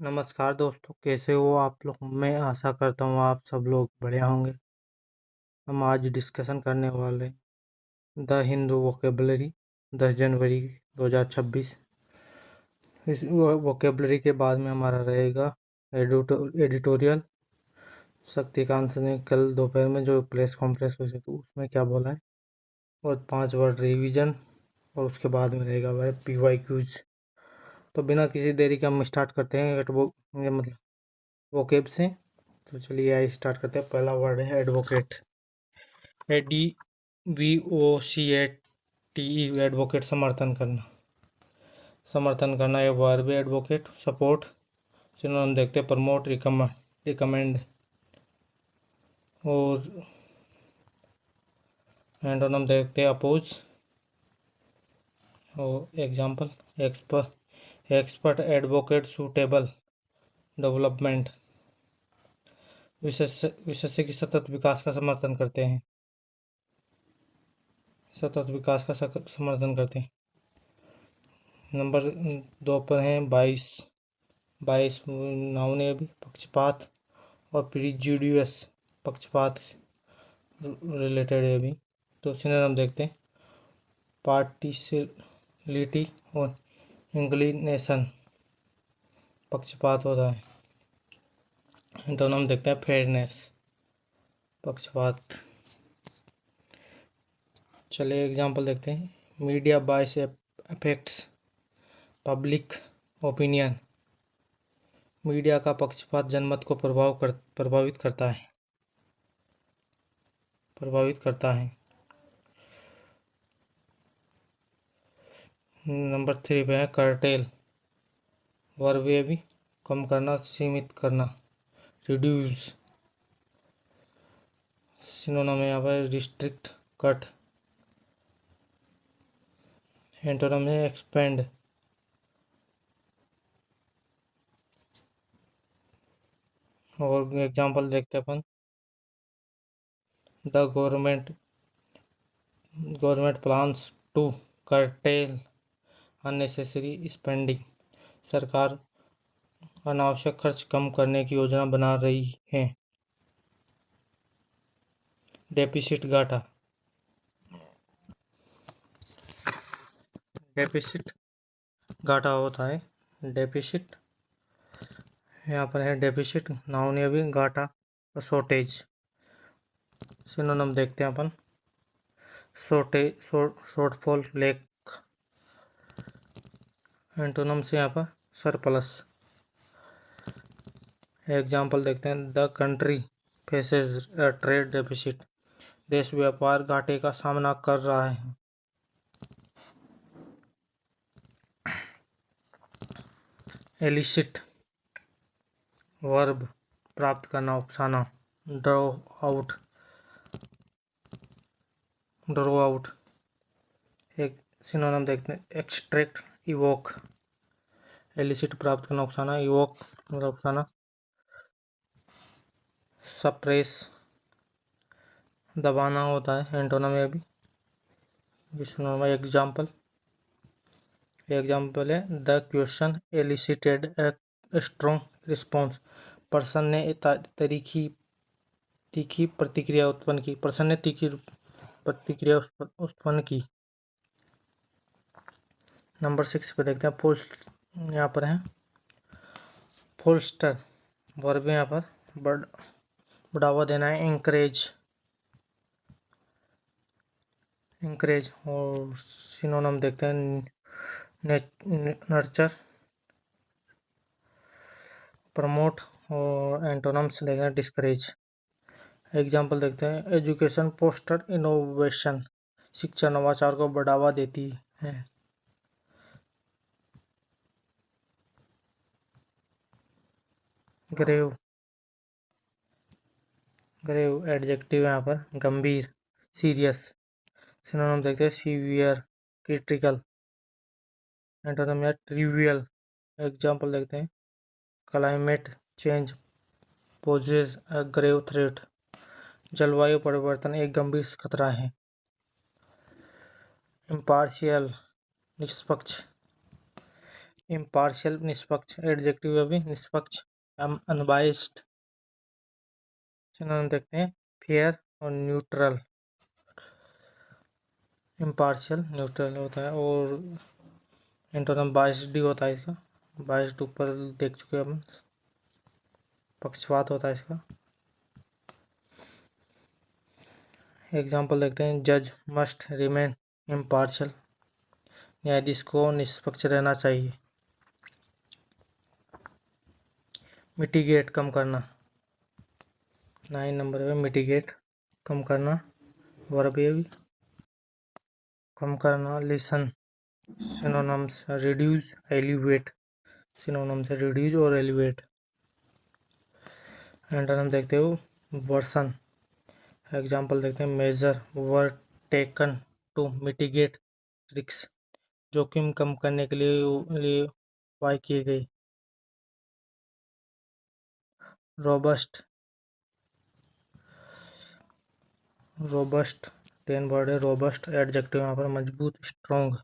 नमस्कार दोस्तों, कैसे हो आप लोग। मैं आशा करता हूँ आप सब लोग बढ़िया होंगे। हम आज डिस्कशन करने वाले द हिंदू वोकेबलरी 10 जनवरी 2026। इस वोकेबलरी के बाद में हमारा रहेगा एडिटोरियल। शक्तिकांत ने कल दोपहर में जो प्रेस कॉन्फ्रेंस हुई थी उसमें क्या बोला है, और 5 वर्ड रिवीजन, और उसके बाद में रहेगा वह PYQs। तो बिना किसी देरी के हम स्टार्ट करते हैं मतलब वोकेब से। तो चलिए आइए स्टार्ट करते हैं। पहला वर्ड है एडवोकेट। ADVOCATE, एडवोकेट समर्थन करना। समर्थन करना ये वर्ब है। एडवोकेट। सपोर्ट सिनोनिम देखते हैं प्रमोट, रिकमेंड, और एंटोनिम देखते हैं अपोज। और example expert advocate suitable development. विशेषज्ञ की सतत विकास का समर्थन करते हैं। सतत विकास का समर्थन करते हैं। नंबर 2 पर है 22 नाउन है अभी। पक्षपात और प्रिजुडियस, पक्षपात रिलेटेड है अभी। तो सिनोनिम देखते हैं पार्टिसिलिटी और इंक्लिनेशन, पक्षपात होता है। एंटोनिम देखते हैं फेयरनेस, पक्षपात। चलिए एग्जांपल देखते हैं। मीडिया बायस अफेक्ट्स पब्लिक ओपिनियन। मीडिया का पक्षपात जनमत को प्रभावित करता है। नंबर 3 पे है कर्टेल, वर्ब है भी। कम करना, सीमित करना, रिड्यूस। सिनोनिम है यहाँ पर रिस्ट्रिक्ट, कट। एंटोनिम है एक्सपेंड। और एग्जांपल देखते हैं अपन। The government plans to curtail unnecessary spending. सरकार अनावश्यक खर्च कम करने की योजना बना रही है। डेफिसिट घाटा। डेफिसिट घाटा होता है। डेफिसिट यहाँ पर है डेफिसिट नाउन है भी। घाटा शॉर्टेज। सिनोनिम देखते हैं अपन। Shortfall, lake. एंटोनिम से यहाँ पर सरप्लस। एग्जाम्पल देखते हैं। The country faces a trade deficit. देश व्यापार घाटे का सामना कर रहा है। एलिसिट वर्ब प्राप्त करना, उकसाना। Draw out. एक सिनोनिम देखते हैं। Extract, evoke. एलिसिट प्राप्त करना, उकसाना। इवोक मतलब उकसाना। सप्रेस दबाना होता है। एंटोनिम है अभी। एग्जाम्पल है the question elicited a strong response. Person ने तीखी प्रतिक्रिया उत्पन्न की। पर्सन ने तीखी प्रतिक्रिया उत्पन्न की। नंबर 6 पे देखते हैं। पोस्ट यहाँ पर है फोल्स्टर, वर्ब यहाँ पर बढ़ावा देना है। इंकरेज। और सिनोनिम देखते हैं। Nurture, promote. और एंटोनिम्स देखते हैं। डिस्करेज। एग्जाम्पल देखते हैं। Education foster innovation. शिक्षा नवाचार को बढ़ावा देती है। ग्रेव एडजेक्टिव यहाँ पर गंभीर, सीरियस। सिनोनिम देखते हैं। Severe, critical. एंटोनिम या ट्रिवियल। एग्जाम्पल देखते हैं। Climate change poses a grave threat. जलवायु परिवर्तन एक गंभीर खतरा है। इम्पार्शियल, निष्पक्ष। इम्पार्शियल निष्पक्ष, एडजेक्टिव है भी निष्पक्ष, अनबाइस्ड। सिनोनिम देखते हैं, फेयर और न्यूट्रल। इम्पार्शियल न्यूट्रल होता है, और एंटोनिम बाइस्ड होता है इसका। बाइस्ड ऊपर देख चुके हैं हम, पक्षपात होता है इसका। एग्जाम्पल देखते हैं, जज मस्ट रिमेन इम्पार्शियल, न्यायाधीश को निष्पक्ष रहना चाहिए। मिटिगेट कम करना, 9 नंबर है मिटिगेट, कम करना, वर्ब है भी, कम करना। Listen, synonyms reduce, alleviate, synonyms reduce और एलिवेट। एंटोनिम देखते हो, वर्सन। एग्जाम्पल देखते हैं, measure were taken to mitigate risk, जोखिम कम करने के लिए उपाय किए गए। रोबस्ट, रोबस्ट 10 वर्ड है। रोबस्ट एडजेक्टिव यहाँ पर मजबूत, स्ट्रॉन्ग।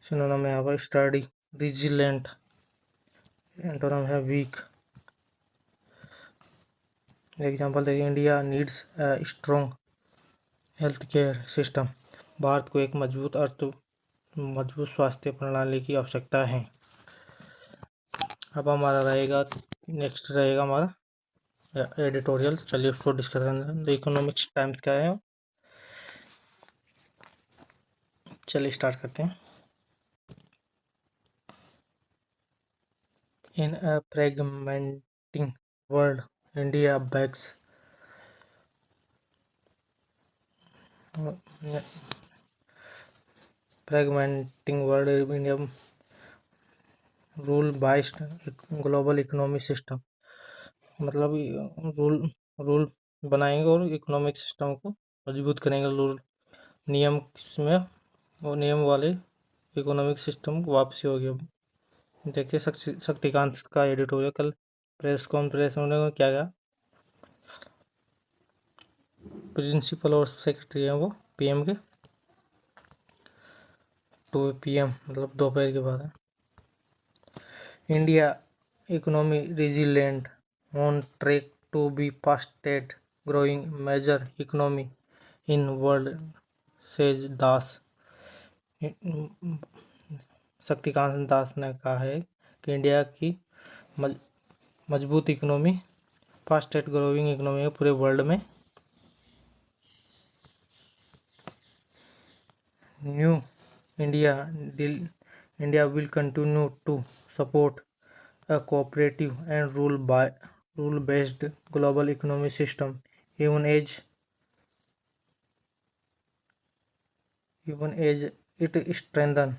सिनोनिम यहाँ पर स्टडी, रिजिलेंट। एंटोनिम है वीक। एग्जाम्पल देखिए, India needs a strong health care system, Bharat को एक मजबूत स्वास्थ्य प्रणाली की आवश्यकता है। अब हमारा रहेगा, नेक्स्ट रहेगा हमारा एडिटोरियल। चलिए उसको डिस्कस करते हैं। इकोनॉमिक्स टाइम्स क्या है, चलिए स्टार्ट करते हैं। In a fragmenting world, India backs fragmenting world, India rule based global economic system, मतलब रूल रूल बनाएंगे और इकोनॉमिक सिस्टम को मजबूत करेंगे। रूल नियम में, वो नियम वाले इकोनॉमिक सिस्टम को वापसी होगी। अब देखिए, शक्तिकांत का एडिटोरियल कल प्रेस कॉन्फ्रेंस में क्या गया। प्रिंसिपल और सेक्रेटरी हैं वो पीएम के, 2 PM मतलब दोपहर के बाद है। India economy resilient, on track to be fastest growing major economy in world, says Das. Shaktikanta Das ने कहा है कि इंडिया की मजबूत इकोनॉमी, फास्टेस्ट ग्रोइंग इकोनॉमी है पूरे वर्ल्ड में। New India India will continue to support a cooperative and rule-based global economic system even as it strengthen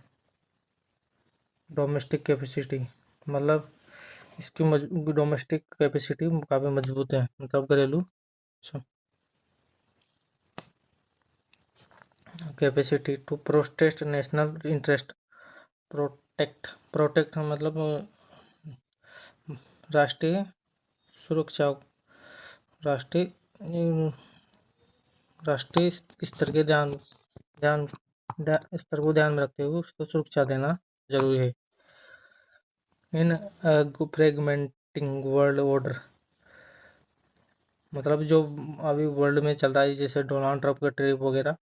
domestic capacity, मतलब इसकी डोमेस्टिक कैपेसिटी काफ़ी मजबूत है, मतलब घरेलू capacity to protect national interest. Protect मतलब राष्ट्रीय सुरक्षा, राष्ट्रीय राष्ट्रीय स्तर के स्तर को ध्यान में रखते हुए उसको सुरक्षा देना जरूरी है। इन फ्रेगमेंटिंग वर्ल्ड ऑर्डर, मतलब जो अभी वर्ल्ड में चल रहा है, जैसे डोनाल्ड ट्रंप का ट्रिप वगैरह,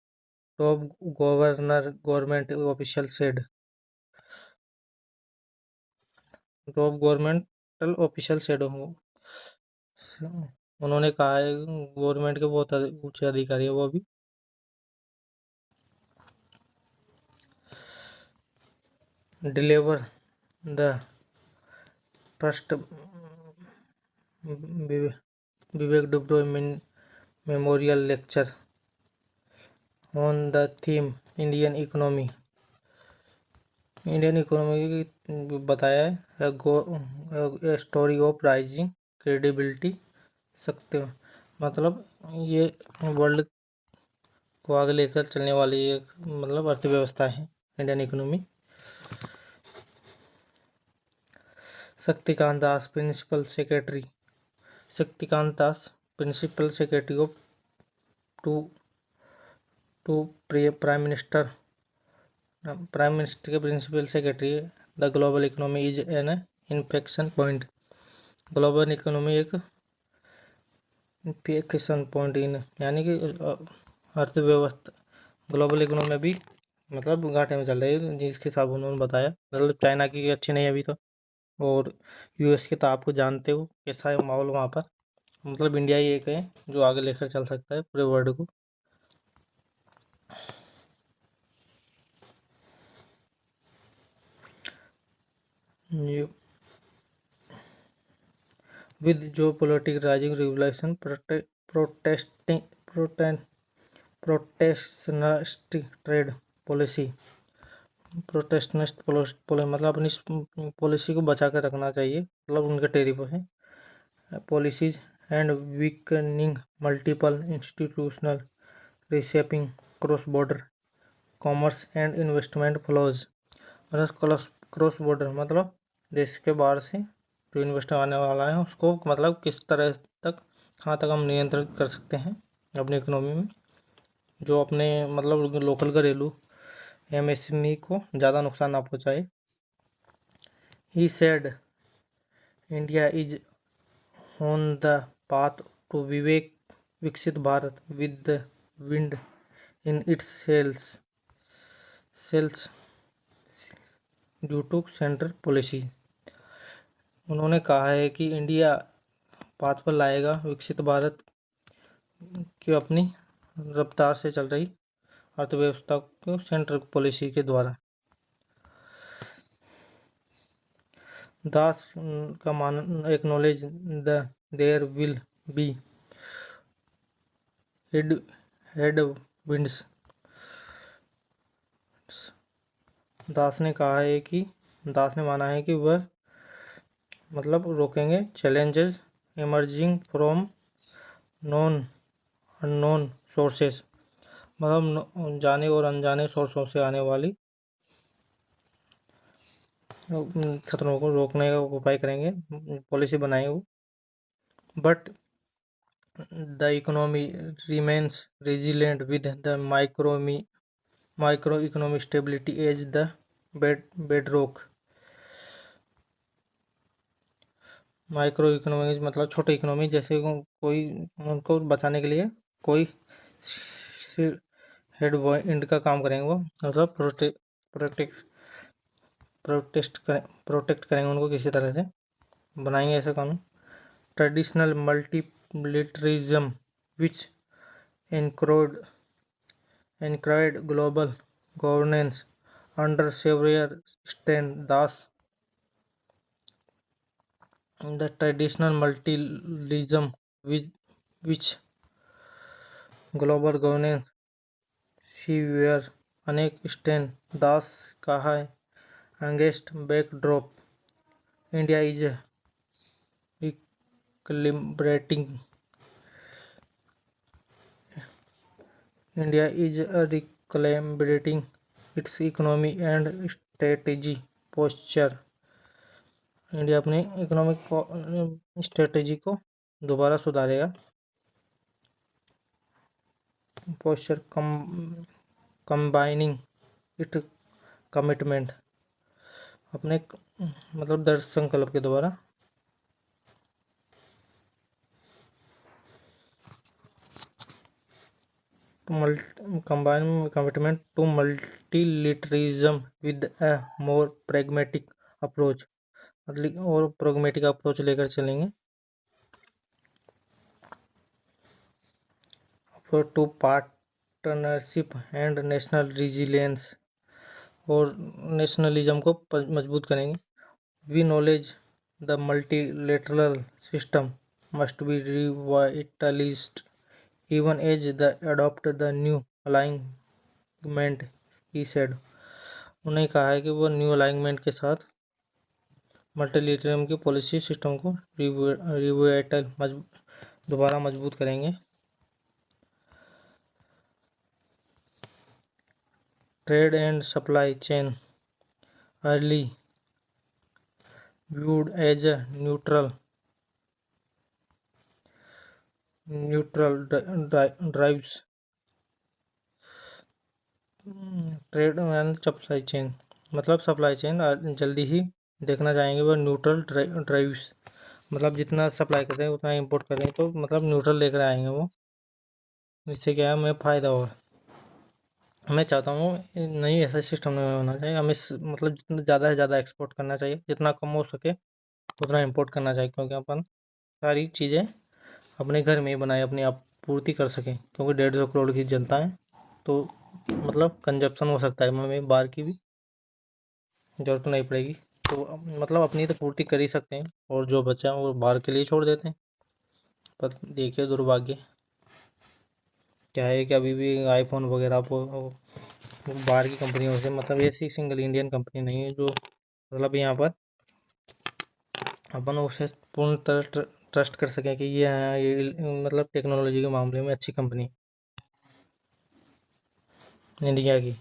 top government official said, top governmental official said उन्होंने कहा है, गवर्नमेंट के बहुत ऊंचे अधिकारी है वो अभी। Deliver the first Vivek Debroy memorial lecture on the theme Indian economy की बताया है, स्टोरी ऑफ राइजिंग क्रेडिबिलिटी, सकते हो, मतलब ये वर्ल्ड को आगे लेकर चलने वाली एक मतलब अर्थव्यवस्था है Indian economy. Shaktikanta Das principal secretary, Shaktikanta Das principal secretary of to prime minister के principal secretary the global economy is an inflection point. Global economy एक इन्फेक्शन पॉइंट इन यानी कि अर्थव्यवस्था ग्लोबल इकोनॉमी अभी मतलब घाटे में चल रही है, जिसके हिसाब उन्होंने बताया। मतलब चाइना की अच्छी नहीं है अभी तो, और यूएस के तो आपको जानते हो कैसा है माहौल वहाँ पर। मतलब इंडिया ही एक है जो आगे लेकर चल सकता है पूरे वर्ल्ड को। विद जो political rising regulation protesting protectionist trade policy protectionist मतलब अपनी पॉलिसी को बचा कर रखना चाहिए, मतलब उनके टेरिफ है policies and weakening multiple institutional reshaping cross border commerce and investment flows. मतलब क्रॉस बॉर्डर मतलब देश के बाहर से जो इन्वेस्टर आने वाला है उसको मतलब किस तरह तक कहाँ तक हम नियंत्रित कर सकते हैं अपनी इकोनॉमी में, जो अपने मतलब लोकल घरेलू एमएसएमई को ज़्यादा नुकसान ना पहुँचाए। He said India is on the path to Viksit Bharat with the wind in its sails due to central policy. उन्होंने कहा है कि इंडिया पाथ पर लाएगा विकसित भारत की अपनी रफ्तार से चल रही अर्थव्यवस्था को सेंट्रल पॉलिसी के द्वारा। दास का मान acknowledge the there will be headwinds. Das ने कहा है कि दास ने माना है कि वह मतलब रोकेंगे challenges emerging from non unknown sources, मतलब जाने और अनजाने सोर्सों से आने वाली खतरों को रोकने का उपाय करेंगे, पॉलिसी बनाएंगे वो। But the economy remains resilient with the micro economic stability as the bedrock. Micro economy मतलब छोटे इकोनॉमी, जैसे कोई उनको बचाने के लिए कोई हेड इंड का काम करेंगे वो, मतलब प्रोटेक्ट करेंगे उनको किसी तरह से, बनाएंगे ऐसा कानून। Traditional मल्टीलिटरिज्म which encouraged global governance under several Das. The traditional multilateralism which global governance she were अनेक स्टैन दास कहा है against backdrop India is recalibrating India is recalibrating its economy and strategy posture। India अपनी economic strategy को दोबारा सुधारेगा। Posture combining it commitment अपने मतलब दृढ़ संकल्प के द्वारा combine commitment to multilateralism with a more pragmatic approach, मतलब और pragmatic अप्रोच लेकर चलेंगे to partnership and national resilience, और नेशनलिज्म को मजबूत करेंगे। We acknowledge the multilateral system must be revitalised even as the adopt the new alignment, he said। उन्होंने कहा है कि वो न्यू अलाइनमेंट के साथ मल्टीलेटरलिज्म की पॉलिसी सिस्टम को दोबारा मजबूत करेंगे। Trade and supply chain early viewed as a neutral drives trade and supply chain, मतलब सप्लाई चेन जल्दी ही देखना चाहेंगे वो न्यूट्रल ड्राइव्स, मतलब जितना सप्लाई करते हैं उतना इंपोर्ट करें तो मतलब न्यूट्रल लेकर आएंगे वो। इससे क्या है, हमें फ़ायदा होगा। मैं चाहता हूँ नहीं, ऐसा सिस्टम नहीं होना चाहिए हमें, मतलब जितना ज़्यादा से ज़्यादा एक्सपोर्ट करना चाहिए, जितना कम हो सके उतना इंपोर्ट करना चाहिए, क्योंकि अपन सारी चीज़ें अपने घर में ही बनाए अपनी आप पूर्ति कर सकें, क्योंकि 150 करोड़ की जनता है, तो मतलब कंजप्शन हो सकता है, हमें बाहर की भी जरूरत नहीं पड़ेगी। तो मतलब अपनी तो पूर्ति कर ही सकते हैं, और जो बचा है वो बाहर के लिए छोड़ देते हैं। पर देखिए दुर्भाग्य क्या है कि अभी भी आईफोन वगैरह वो बाहर की कंपनियों से, मतलब ऐसी सिंगल इंडियन कंपनी नहीं है जो मतलब यहाँ पर अपन उसे पूर्ण तरह ट्रस्ट कर सकें कि ये है, ये मतलब टेक्नोलॉजी के मामले में अच्छी कंपनी इंडिया की,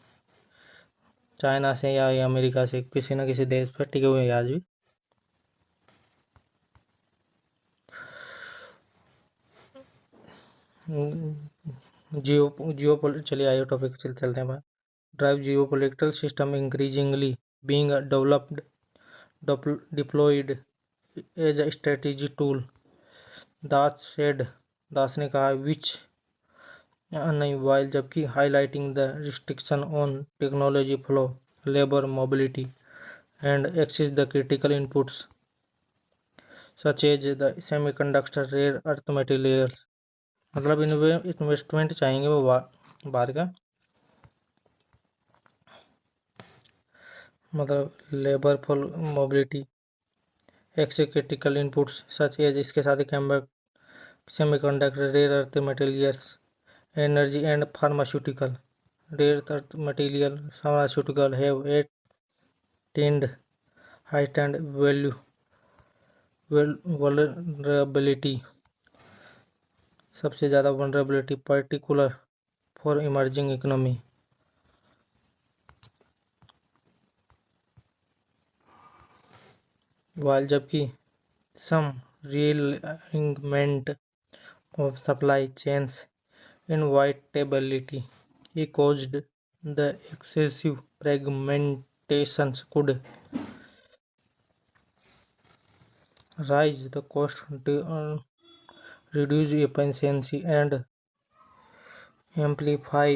चाइना से या अमेरिका से किसी न किसी देश पर टिके हुए हैं आज भी। चलिए आइए टॉपिक चलते हैं। Drive geopolitical system increasingly being developed deployed as a strategy tool, Das said, Das ने कहा, विच नहीं, वाइल जबकि highlighting the restriction on technology flow, labour mobility and access the critical inputs such as the semiconductor rare earth materials. मतलब investment चाहेंगे वो बाहर का, मतलब labour for mobility, access critical inputs such as, इसके साथ ही semiconductor rare earth materials, energy and pharmaceutical, rare earth material pharmaceutical have attained heightened vulnerability, सबसे ज़्यादा vulnerability particular for emerging economy, while जबकि some realignment of supply chains inevitability he caused the excessive fragmentations could raise the cost, reduce efficiency and amplify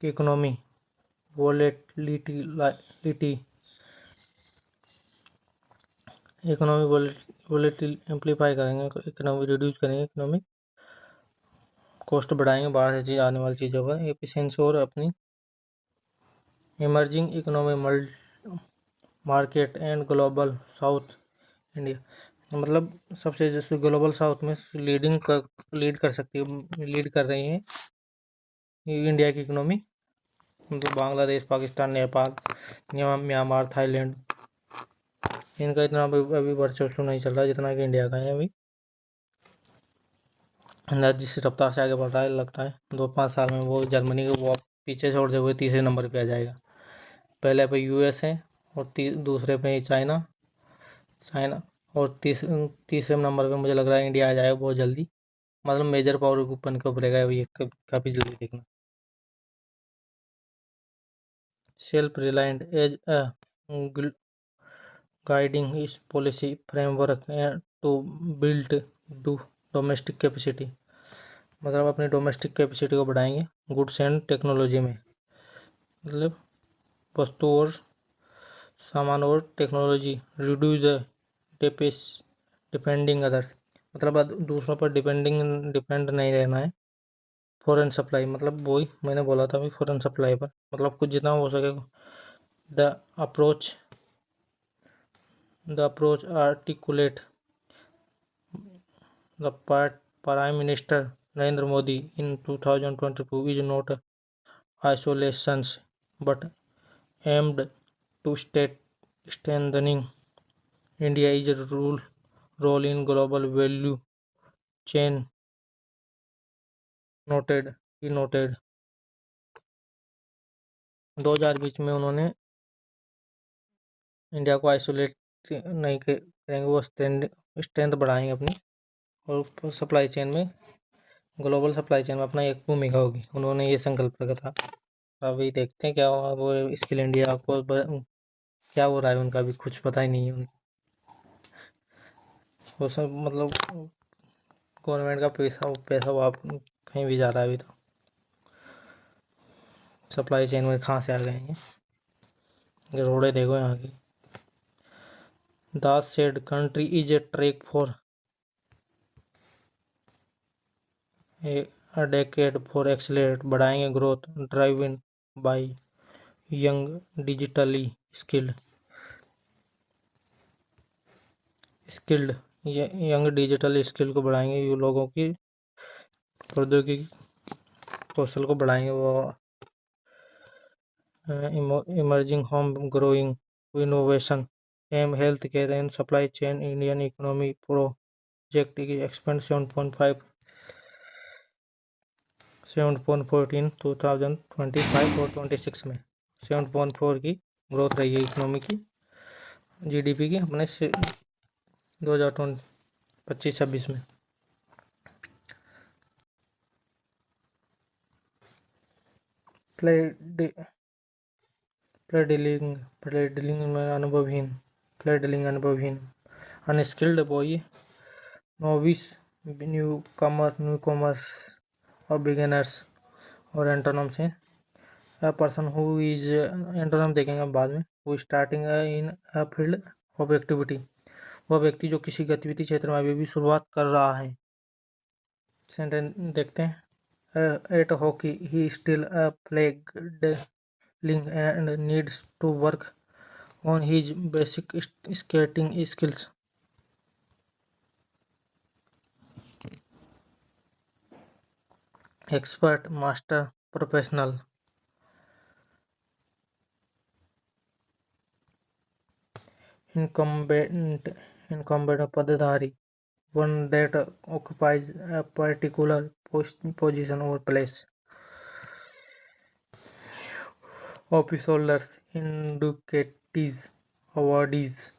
economic volatility, amplify करेंगे, economy reduce करेंगे, economic cost बढ़ाएंगे बाहर से चीज आने वाली चीज़ों पर, एफिशिएंसी, और अपनी emerging economy market and global south India, मतलब सबसे जैसे ग्लोबल साउथ में लीड कर सकती है, लीड कर रही है इंडिया की इकोनॉमी, मतलब बांग्लादेश, पाकिस्तान, नेपाल, म्यांमार, थाईलैंड, इनका इतना अभी वर्चस्व नहीं चल रहा जितना कि इंडिया का है अभी। इंडिया जिस रफ्तार से आगे बढ़ रहा है, लगता है 2-5 साल में वो जर्मनी को वो पीछे छोड़ते हुए तीसरे नंबर पे आ जाएगा। पहले पे यूएस है, और दूसरे पे चाइना, और तीसरे नंबर पे मुझे लग रहा है इंडिया आ जाएगा बहुत जल्दी, मतलब मेजर पावर बन के उभरेगा ये काफ़ी जल्दी देखना। Self reliant as a guiding his policy framework to build domestic capacity, मतलब अपनी डोमेस्टिक कैपेसिटी को बढ़ाएंगे गुड्स एंड टेक्नोलॉजी में, मतलब वस्तु और सामान और टेक्नोलॉजी, रिड्यूस द डिपेस डिपेंडिंग अदर्स, मतलब दूसरों पर डिपेंड नहीं रहना है। फॉरेन सप्लाई, मतलब वही मैंने बोला था अभी, फॉरेन सप्लाई पर, मतलब कुछ जितना हो सके the approach articulate the Prime Minister Narendra Modi in 2022 is not isolations but aimed to strengthening India's role in global value chain, he noted। 2020 में उन्होंने इंडिया को आइसोलेट नहीं करेंगे, वो स्ट्रेंथ बढ़ाएंगे अपनी, और सप्लाई चेन में, ग्लोबल सप्लाई चेन में अपना एक भूमिका होगी, उन्होंने ये संकल्प रखा था। अभी देखते हैं क्या होगा, वो स्किल इंडिया को क्या हो रहा है उनका भी कुछ पता ही नहीं है उनको। वो सब मतलब गवर्नमेंट का पैसा पैसा वो आप कहीं भी जा रहा है अभी तो। सप्लाई चेन में कहाँ से आ गए हैं ये रोडे देखो यहाँ की। Das said country is a track for a decade for accelerate बढ़ाएंगे growth driven by young digitally skilled skilled young digital skill को बढ़ाएंगे। ये लोगों की प्रौद्योगिकी कौशल को बढ़ाएंगे। वो इमर्जिंग होम ग्रोइंग इनोवेशन एम health care and supply chain Indian economy project की एक्सपेंड 7.14 2025 और 26 में 7.4 की ग्रोथ रही है इकोनॉमी की जीडीपी की अपने से 2025-26 में। प्ले प्लेडिलिंग में अनुभवहीन प्लेडिलिंग अनुभवहीन unskilled boy novice newcomers और बिगिनर्स और एंटोनम्स हैं। A person who is antonym देखेंगे हम बाद में। Who starting in a field of activity वह व्यक्ति जो किसी गतिविधि क्षेत्र में अभी भी शुरुआत कर रहा है। सेंटेंस देखते हैं। At hockey he still a playing and needs to work on his basic skating skills. Expert, master, professional. Incumbent पदधारी one that occupies a particular position or place. Office holders, inductees, awardees.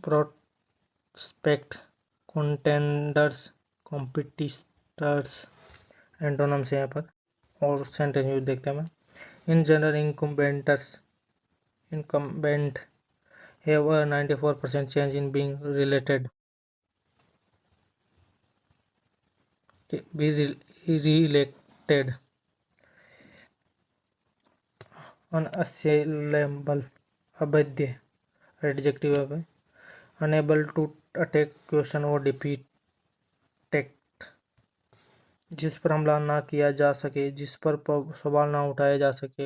Prospect, contenders, competitors. Antonyms है यहाँ पर और sentence use देखते हैं। In general incumbent have a 94% chance in being re-elected. Unassailable, अवैध adjective है। Unable to attack question और defeat जिस पर हमला ना किया जा सके, जिस पर सवाल ना उठाया जा सके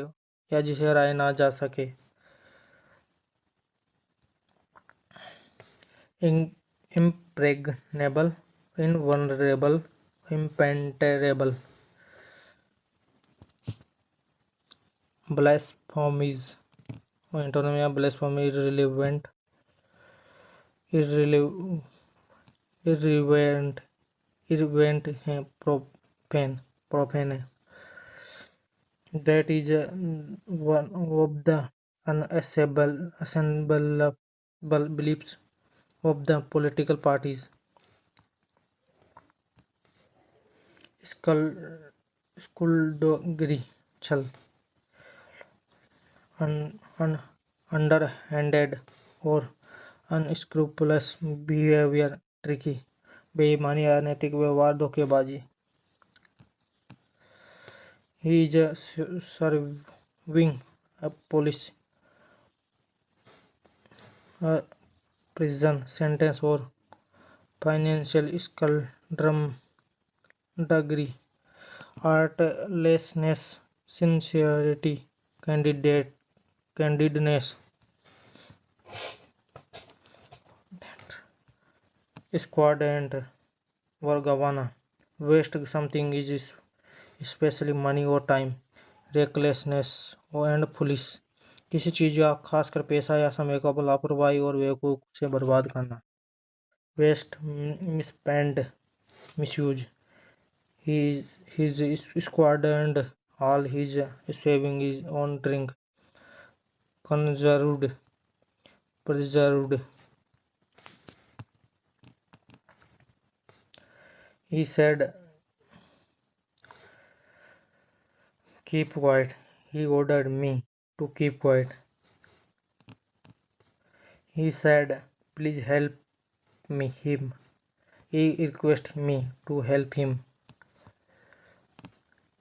या जिसे हराया ना जा सके। Impregnable, invulnerable, impenetrable. Blasphemies antonym या ब्लास्फेमी इर्रिवेंट है प्रोफेन है। That is one of the unassailable beliefs of the political parties. Skullduggery, छल, underhanded और unscrupulous behavior, tricky, बेईमानी, अनैतिक व्यवहार, धोखेबाजी। He is serving a police, a prison sentence or financial skullduggery, artlessness, sincerity, candidness. Squadrant Vargavana, waste something is especially money or time, recklessness and foolish, किसी चीज या खासकर पैसा या समय का लापरवाही और बेवकूफ से बर्बाद करना। Waste misspend, misuse. His squandered all his savings on drink, preserved. He said keep quiet. He ordered me to keep quiet. He said, please help him. He requested me to help him.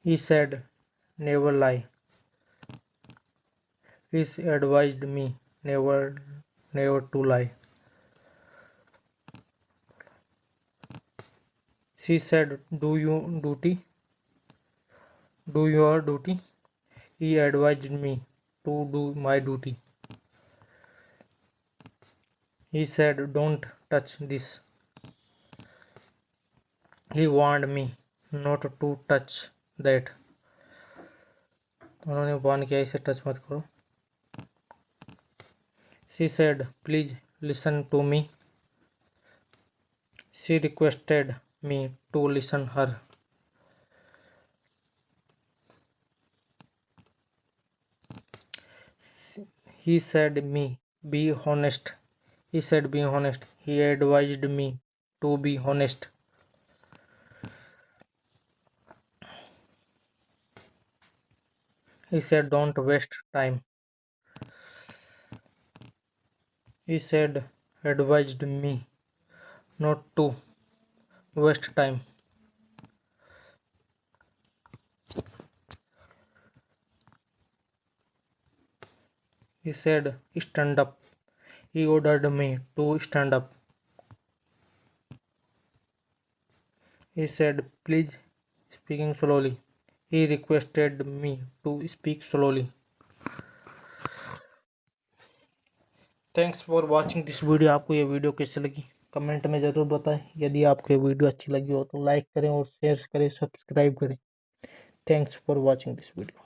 He said, never lie. He advised me never to lie. She said, do your duty. He advised me to do my duty. He said, don't touch this. He warned me not to touch that. उन्होंने warn किया इसे touch मत करो. She said, please listen to me. She requested me to listen her. He said me be honest. He said be honest. He advised me to be honest. He said don't waste time. He said advised me not to waste time. He said stand up. He ordered me to stand up. He said please speaking slowly. He requested me to speak slowly. Thanks for watching this video. आपको ये video कैसी लगी comment में ज़रूर बताएं. यदि आपको ये वीडियो अच्छी लगी हो तो लाइक करें और शेयर करें, सब्सक्राइब करें. Thanks for watching this video.